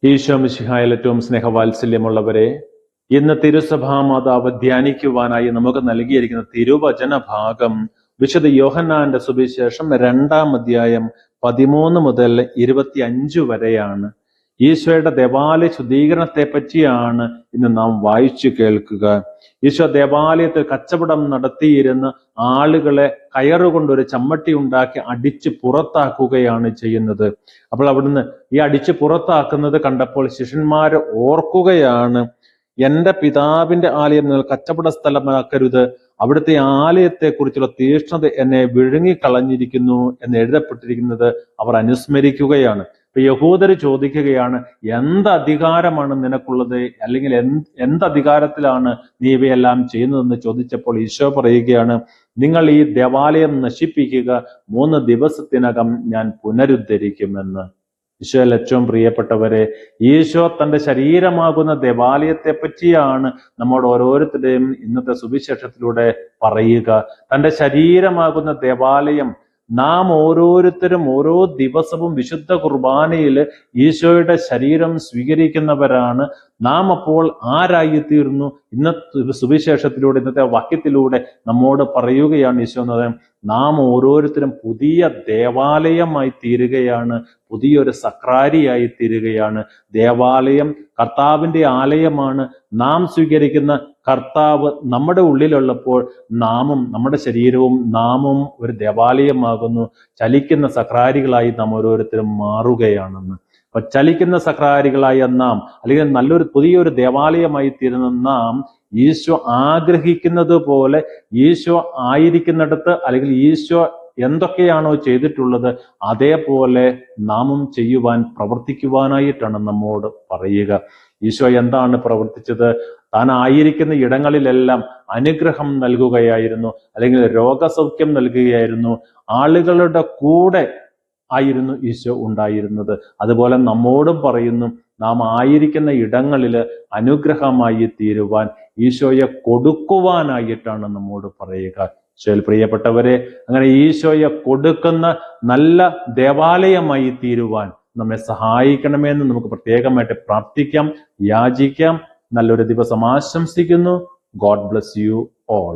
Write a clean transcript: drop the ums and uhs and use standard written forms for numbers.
ഈശോ മിശിഹായിൽ ഏറ്റവും സ്നേഹവാത്സല്യമുള്ളവരെ, ഇന്ന് തിരുസഭാ മാതാവ് ധ്യാനിക്കുവാനായി നമുക്ക് നൽകിയിരിക്കുന്ന തിരുവചന ഭാഗം വിശുദ്ധ യോഹന്നാന്റെ സുവിശേഷം 2-ാം അധ്യായം 13 മുതൽ 25 വരെയാണ്. ഈശോയുടെ ദേവാലയ ശുദ്ധീകരണത്തെ പറ്റിയാണ് ഇന്ന് നാം വായിച്ചു കേൾക്കുക. ഈശോ ദേവാലയത്തിൽ കച്ചവടം നടത്തിയിരുന്ന ആളുകളെ കയറുകൊണ്ടൊരു ചമ്മട്ടി ഉണ്ടാക്കി അടിച്ച് പുറത്താക്കുകയാണ് ചെയ്യുന്നത്. അപ്പോൾ അവിടുന്ന് ഈ അടിച്ച് പുറത്താക്കുന്നത് കണ്ടപ്പോൾ ശിഷ്യന്മാര് ഓർക്കുകയാണ്, എന്റെ പിതാവിന്റെ ആലയം നിങ്ങൾ കച്ചവട സ്ഥലമാക്കരുത്, അവിടുത്തെ ആലയത്തെ കുറിച്ചുള്ള തീഷ്ണത എന്നെ വിഴുങ്ങിക്കളഞ്ഞിരിക്കുന്നു എന്ന് എഴുതപ്പെട്ടിരിക്കുന്നത് അവർ അനുസ്മരിക്കുകയാണ്. ഇപ്പൊ യഹൂദര് ചോദിക്കുകയാണ്, എന്ത് അധികാരമാണ് നിനക്കുള്ളത്, അല്ലെങ്കിൽ എന്ത് അധികാരത്തിലാണ് നീ ഇവയെല്ലാം ചെയ്യുന്നതെന്ന് ചോദിച്ചപ്പോൾ ഈശോ പറയുകയാണ്, നിങ്ങൾ ഈ ദേവാലയം നശിപ്പിക്കുക, 3 ദിവസത്തിനകം ഞാൻ പുനരുദ്ധരിക്കുമെന്ന്. ഈശോയിൽ ഏറ്റവും പ്രിയപ്പെട്ടവരെ, ഈശോ തന്റെ ശരീരമാകുന്ന ദേവാലയത്തെ പറ്റിയാണ് നമ്മോട് ഓരോരുത്തരുടെയും ഇന്നത്തെ സുവിശേഷത്തിലൂടെ പറയുക. തന്റെ ശരീരമാകുന്ന ദേവാലയം നാം ഓരോരുത്തരും ഓരോ ദിവസവും വിശുദ്ധ കുർബാനയിൽ ഈശോയുടെ ശരീരം സ്വീകരിക്കുന്നവരാണ്. നാം അപ്പോൾ ആരായിത്തീർന്നു? ഇന്നത്തെ സുവിശേഷത്തിലൂടെ, ഇന്നത്തെ വാക്യത്തിലൂടെ നമ്മോട് പറയുകയാണ് ഈശോ എന്നത്, നാം ഓരോരുത്തരും പുതിയ ദേവാലയമായി തീരുകയാണ്, പുതിയൊരു സക്രാരിയായി തീരുകയാണ്. ദേവാലയം കർത്താവിന്റെ ആലയമാണ്. നാം സ്വീകരിക്കുന്ന കർത്താവ് നമ്മുടെ ഉള്ളിലുള്ളപ്പോൾ നാമും, നമ്മുടെ ശരീരവും നാമും ഒരു ദേവാലയമാകുന്നു. ചലിക്കുന്ന സക്രാരികളായി നാം ഓരോരുത്തരും മാറുകയാണെന്ന്. അപ്പൊ ചലിക്കുന്ന സക്രാരികളായ നാം, അല്ലെങ്കിൽ പുതിയൊരു ദേവാലയമായി തീരുന്ന നാം, ഈശോ ആഗ്രഹിക്കുന്നത് പോലെ, ഈശോ ആയിരിക്കുന്നിടത്ത്, അല്ലെങ്കിൽ ഈശോ എന്തൊക്കെയാണോ ചെയ്തിട്ടുള്ളത് അതേപോലെ നാമും ചെയ്യുവാൻ, പ്രവർത്തിക്കുവാനായിട്ടാണ് നമ്മോട് പറയുക. ഈശോ എന്താണ് പ്രവർത്തിച്ചത്? താൻ ആയിരിക്കുന്ന ഇടങ്ങളിലെല്ലാം അനുഗ്രഹം നൽകുകയായിരുന്നു, അല്ലെങ്കിൽ രോഗസൗഖ്യം നൽകുകയായിരുന്നു. ആളുകളുടെ കൂടെ ആയിരുന്നു ഈശോ ഉണ്ടായിരുന്നത്. അതുപോലെ നമ്മോടും പറയുന്നു, നാം ആയിരിക്കുന്ന ഇടങ്ങളിൽ അനുഗ്രഹമായി തീരുവാൻ, ഈശോയെ കൊടുക്കുവാനായിട്ടാണ് നമ്മോട് പറയുക. ഈശോയിൽ പ്രിയപ്പെട്ടവരെ, അങ്ങനെ ഈശോയെ കൊടുക്കുന്ന നല്ല ദേവാലയമായി തീരുവാൻ നമ്മെ സഹായിക്കണമെന്ന് നമുക്ക് പ്രത്യേകമായിട്ട് പ്രാർത്ഥിക്കാം, യാചിക്കാം. നല്ലൊരു ദിവസം ആശംസിക്കുന്നു. God bless you all.